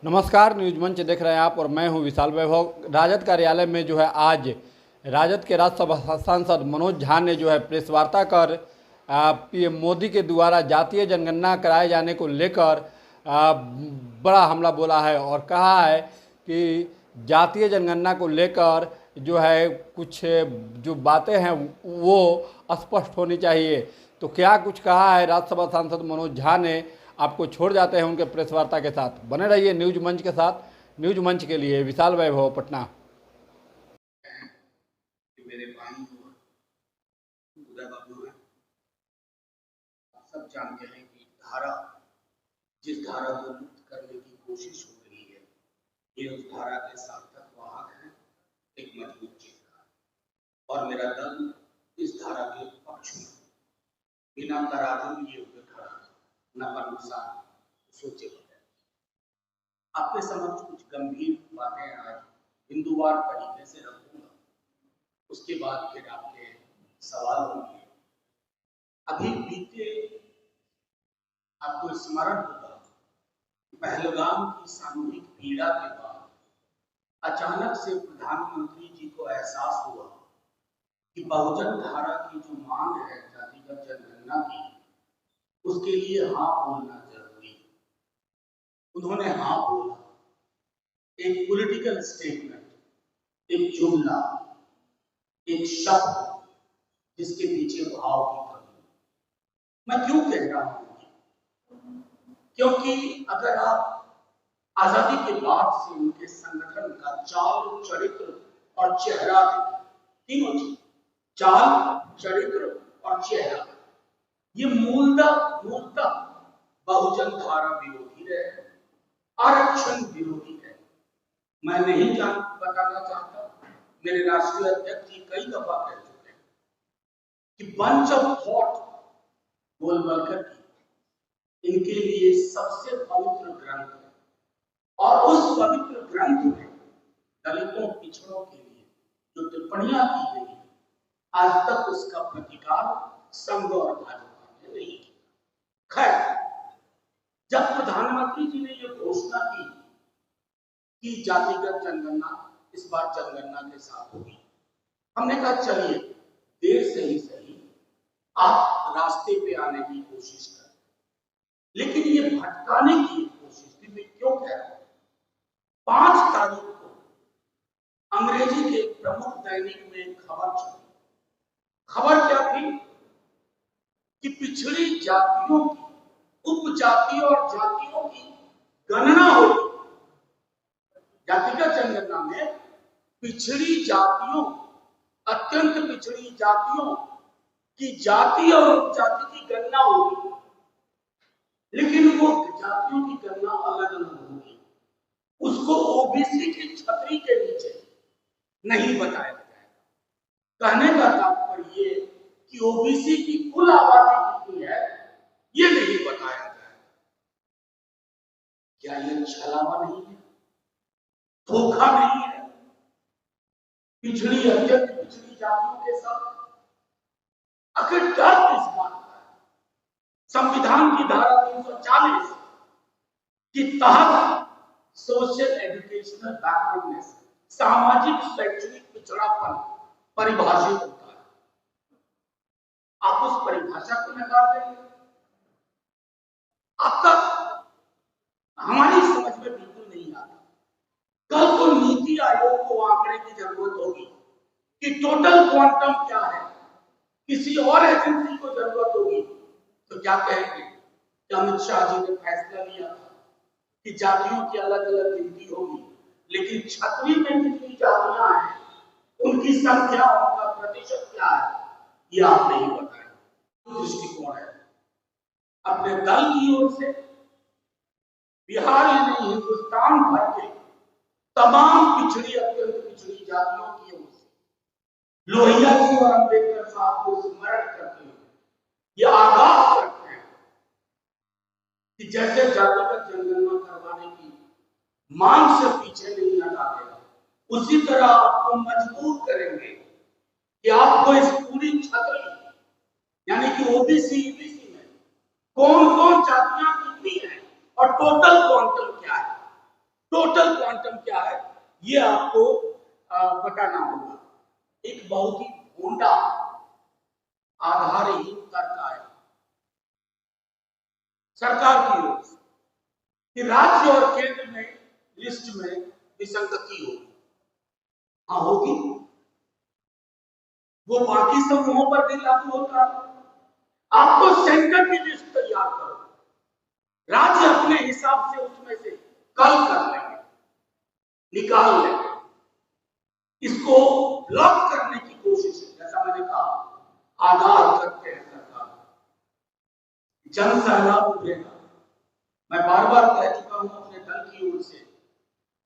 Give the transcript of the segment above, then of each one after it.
नमस्कार, न्यूज मंच देख रहे हैं आप और मैं हूं विशाल वैभव। राजद कार्यालय में जो है आज राजद के राज्यसभा सांसद मनोज झा ने जो है प्रेस वार्ता कर पीएम मोदी के द्वारा जातीय जनगणना कराए जाने को लेकर बड़ा हमला बोला है और कहा है कि जातीय जनगणना को लेकर जो है कुछ जो बातें हैं वो स्पष्ट होनी चाहिए। तो क्या कुछ कहा है राज्यसभा सांसद मनोज झा ने, आपको छोड़ जाते हैं उनके प्रेस वार्ता के साथ। बने रहिए न्यूज मंच के साथ। न्यूज मंच के लिए विशाल वैभव, पटना। मेरे भाई उदय बाबू हैं, सब जानते हैं कि जिस धारा को मुक्त करने की कोशिश हो रही है, ये उस धारा के सार्थक वाहक हैं, एक मजबूत चेहरा। और मेरा दल इस धारा के पक्ष में बिना तराजू लिए हुए खड़ा, न अनुसार सोचे बगैर। आपके समक्ष कुछ गंभीर बातें आज बिंदुवार तरीके से रखूंगा, उसके बाद फिर आपके सवाल होंगे। अभी बीते आपको स्मरण होगा, पहलगाम की सामूहिक पीड़ा के बाद अचानक से प्रधानमंत्री जी को एहसास हुआ कि बहुजन धारा की जो मांग है जातिगत जनगणना की, उसके लिए हाँ बोलना जरूरी है। उन्होंने हाँ बोला, एक पॉलिटिकल स्टेटमेंट, एक जुमला, एक शब्द जिसके पीछे भाव की कमी। मैं क्यों कह रहा हूं? क्योंकि अगर आप आजादी के बाद से उनके संगठन का चाल, चरित्र और चेहरा, तीनों चीज, चाल, चरित्र और चेहरा, ये मूलतः बहुजन धारा विरोधी रहे, आरक्षण विरोधी है। मैं नहीं बताना चाहता, मेरे राष्ट्रीय अध्यक्ष जी कई दफा कह चुके हैं कि बंच ऑफ थॉट गोलवलकर की इनके लिए सबसे पवित्र ग्रंथ है, और उस पवित्र ग्रंथ में दलितों, पिछड़ों के लिए जो टिप्पणियां की गई, आज तक उसका प्रतिकार संघ और भाजपा ने नहीं किया। खैर, जब प्रधानमंत्री जी ने यह घोषणा की कि जातिगत जनगणना इस बार जनगणना के साथ होगी, हमने कहा चलिए देर से ही सही आप रास्ते पे आने की कोशिश करें, लेकिन ये भटकाने की कोशिश भी मैं क्यों कह रहा हूं? 5 तारीख को अंग्रेजी के प्रमुख दैनिक में खबर छपी। खबर क्या थी कि पिछड़ी जातियों की, उपजाति और जातियों की गणना होगी। जातिगत जनगणना में पिछड़ी जातियों, अत्यंत पिछड़ी जातियों की जाति और उपजाति की गणना होगी, लेकिन वो जातियों की गणना अलग अलग होगी। उसको ओबीसी की छतरी के नीचे नहीं बताया जाएगा। कहने का तात्पर्य ये कि ओबीसी की कुल आबादी कितनी है ये नहीं बताया जाएगा। क्या ये छलावा नहीं है, धोखा नहीं है? पिछड़ी, अत्यंत पिछड़ी जातियों के साथ आखिर डर किस बात का है? संविधान की धारा 340 के तहत सोशल एजुकेशनल बैकवर्डनेस, सामाजिक शैक्षणिक पिछड़ापन परिभाषित होता है। आप उस परिभाषा को नकार देंगे? अब तक हमारी समझ में बिल्कुल नहीं आता। कल को नीति आयोग को आंकड़े की जरूरत होगी कि टोटल क्वांटम क्या है, किसी और एजेंसी को जरूरत होगी, तो क्या कहेंगे कि अमित शाह जी ने फैसला लिया था कि जातियों की अलग अलग गिनती होगी, लेकिन छतरी में कितनी जातियां हैं, उनकी संख्या, उनका प्रतिशत क्या है, ये आप नहीं बताएंगे। दृष्टिकोण है अपने दल की ओर से, बिहार ही नहीं हिंदुस्तान भर के तमाम पिछड़ी, अत्यंत पिछड़ी जातियों की ओर से लोहिया जी और अंबेडकर साहब को स्मरण करते हुए ये आगाह करते हैं कि जैसे जातिगत जनगणना करवाने की मांग से पीछे नहीं हटाते, उसी तरह आपको मजबूर करेंगे कि आपको इस पूरी छतरी यानी कि ओबीसी, ईबीसी में कौन कौन जातियां कितनी हैं और टोटल क्वांटम क्या है, एक बहुत ही भोंडा आधारहीन तर्क आया सरकार की ओर से कि राज्य और केंद्र में लिस्ट में विसंगति होगी। हाँ होगी, वो बाकी समूहों पर भी लागू होता है। आप तो सेंटर की लिस्ट तैयार करो, राज्य अपने हिसाब से उसमें से कल कर लेंगे, निकाल लेंगे। इसको ब्लॉक करने की कोशिश है, जैसा मैंने कहा आधार करते हैं सरकार, जन सहलाब उठेगा। मैं बार बार कह चुका हूं अपने दल की ओर से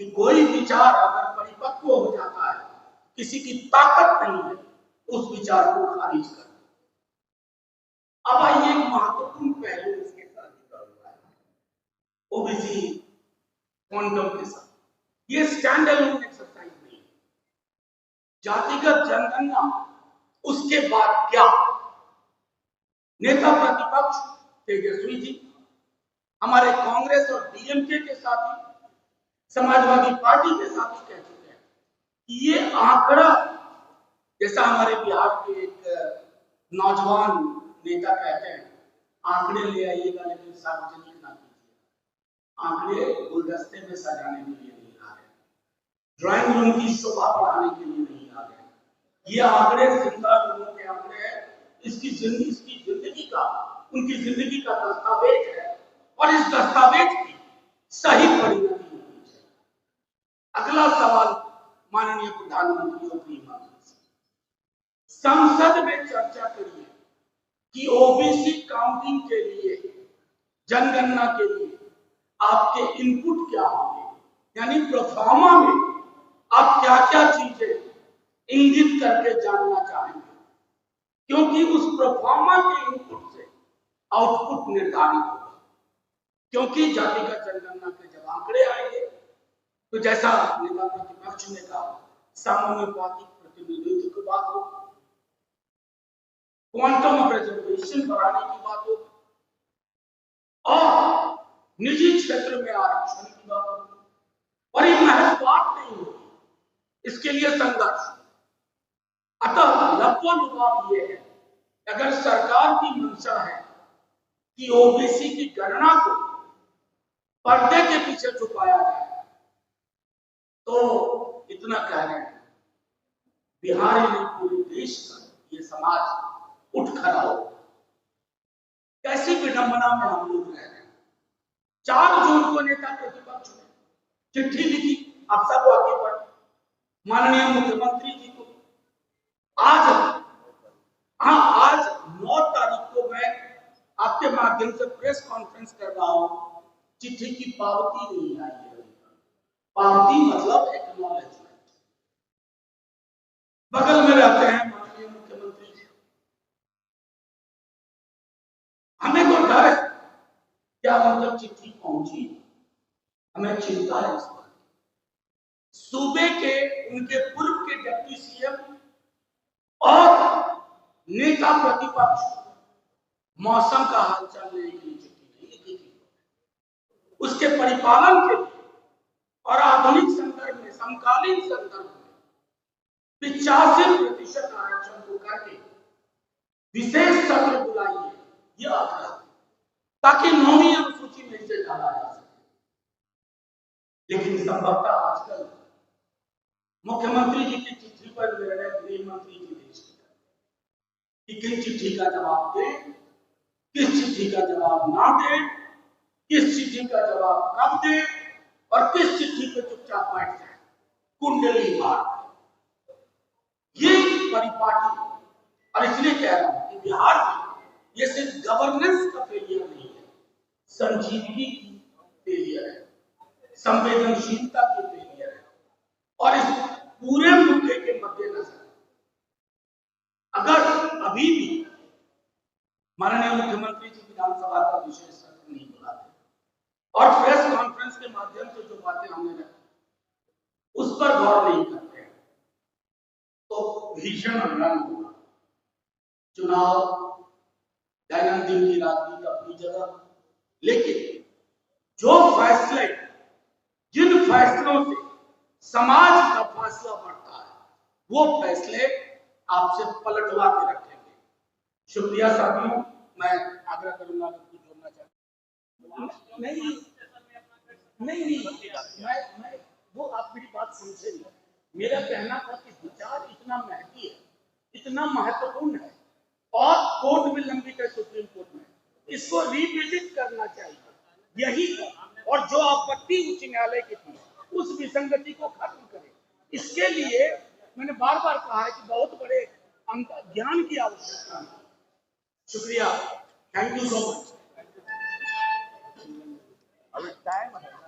कि कोई विचार अगर परिपक्व हो जाता है, किसी की ताकत नहीं है उस विचार को खारिज कर। अब आइए एक महत्वपूर्ण पहलू इसके साथ जुड़ा हुआ है, ओबीसी क्वांटम के साथ। ये स्टैंड अलोन एक्सरसाइज नहीं है, जातिगत जनगणना उसके बाद क्या। नेता प्रतिपक्ष तेजस्वी जी, हमारे कांग्रेस और डीएमके के साथी, समाजवादी पार्टी के साथी कह चुके हैं कि ये आंकड़ा, जैसा हमारे बिहार के एक नौजवान नेता कहते हैं, आंकड़े ले आइएगा लेकिन सार्वजनिक ना कीजिए। आंकड़े गुलदस्ते में सजाने के लिए नहीं आ रहे, ड्राइंग रूम की शोभा बढ़ाने के लिए नहीं आ रहे। ये आंकड़े जिंदा लोगों के आंकड़े हैं, इसकी जिंदगी का, उनकी जिंदगी का दस्तावेज है और इस दस्तावेज की सही परिणति होनी चाहिए। अगला सवाल माननीय प्रधानमंत्री और गृहमंत्री से, संसद में चर्चा करिए कि ओबीसी काउंटिंग के लिए, जनगणना के लिए आपके इनपुट क्या होंगे, यानी प्रोफार्मा में आप क्या क्या चीजें इंगित करके जानना चाहेंगे, क्योंकि उस प्रोफार्मा के इनपुट से आउटपुट निर्धारित होगा। क्योंकि जातिगत जनगणना के जब आंकड़े आएंगे तो जैसा नेता प्रतिपक्ष ने कहा, समानुपातिक प्रतिनिधित्व की बात हो, क्वांटम ऑफ रिजर्वेशन बढ़ाने की बात हो और निजी क्षेत्र में आरक्षण की बात होगी। और ये महज बात नहीं होगी, इसके लिए संघर्ष। अतः लब्धलुभाव ये है, अगर सरकार की मंशा है कि ओबीसी की गणना को पर्दे के पीछे छुपाया जाए, तो इतना कह रहे हैं, बिहार नहीं पूरे देश का ये समाज उठ खड़ा हो। कैसी विडंबना में हम लोग रह रहे हैं। 4 जून को नेता प्रतिपक्ष ने चिट्ठी लिखी, आप सब आगे बढ़, माननीय मुख्यमंत्री जी को। आज 9 तारीख को मैं आपके माध्यम से प्रेस कॉन्फ्रेंस कर रहा हूं, चिट्ठी की पावती नहीं आई है। पावती मतलब एक्नॉलेजमेंट। बगल में रहते हैं माननीय मुख्यमंत्री जी, हमें तो डर है क्या मतलब चिट्ठी पहुंची, हमें चिंता है इस बात। सूबे के उनके पूर्व के डिप्टी सीएम और नेता प्रतिपक्ष मौसम का हालचाल लेने के लिए चिट्ठी नहीं लिखी थी, उसके परिपालन के लिए और आधुनिक संदर्भ में, समकालीन संदर्भ में 85% आरक्षण को करके विशेष सत्र बुलाइए, यह आग्रह, ताकि 9वीं अनुसूची में इसे डाला जा सके। लेकिन संभवतः आजकल मुख्यमंत्री जी की चिट्ठी पर निर्णय गृह मंत्री जी दे सकते हैं कि किस चिट्ठी का जवाब दें, किस चिट्ठी का जवाब ना दें, किस चिट्ठी का जवाब कब दें और किस चिट्ठी पे चुपचाप बैठ जाए, कुंडली मार। ये परिपाटी, और इसलिए कह रहा हूं कि बिहार में ये सिर्फ गवर्नेंस का फेलियर नहीं है, संजीवनी की फेलियर है, संवेदनशीलता की फेलियर है। और इस पूरे मुद्दे के मद्देनजर अगर अभी भी माननीय मुख्यमंत्री जी विधानसभा का विशेष सत्र नहीं बुलाते और प्रेस कॉन्फ्रेंस के माध्यम से जो बातें हमने रखी उस पर गौर नहीं करते हैं, तो भीषण रण होगा। चुनाव, दैनंदिन की राजनीति अपनी जगह, लेकिन जो फैसले, जिन फैसलों से समाज का फैसला बढ़ता है, वो फैसले आपसे पलटवा के रखेंगे। शुक्रिया साथियों, मैं आग्रह करूंगा कि कुछ जोड़ना चाहूँ। नहीं नहीं नहीं, मैं वो आप मेरी बात समझे नहीं। मेरा कहना था कि विचार इतना महंगी है, इतना महत्वपूर्ण है और कोर्ट में लंबित है सुप्रीम कोर्ट में, इसको रिविजिट करना चाहिए यही था। और जो आपत्ति उच्च न्यायालय की थी उस विसंगति को खत्म करें। इसके लिए मैंने बार बार कहा है कि बहुत बड़े ज्ञान की आवश्यकता है। शुक्रिया, थैंक यू सो मच। अभी टाइम है ना?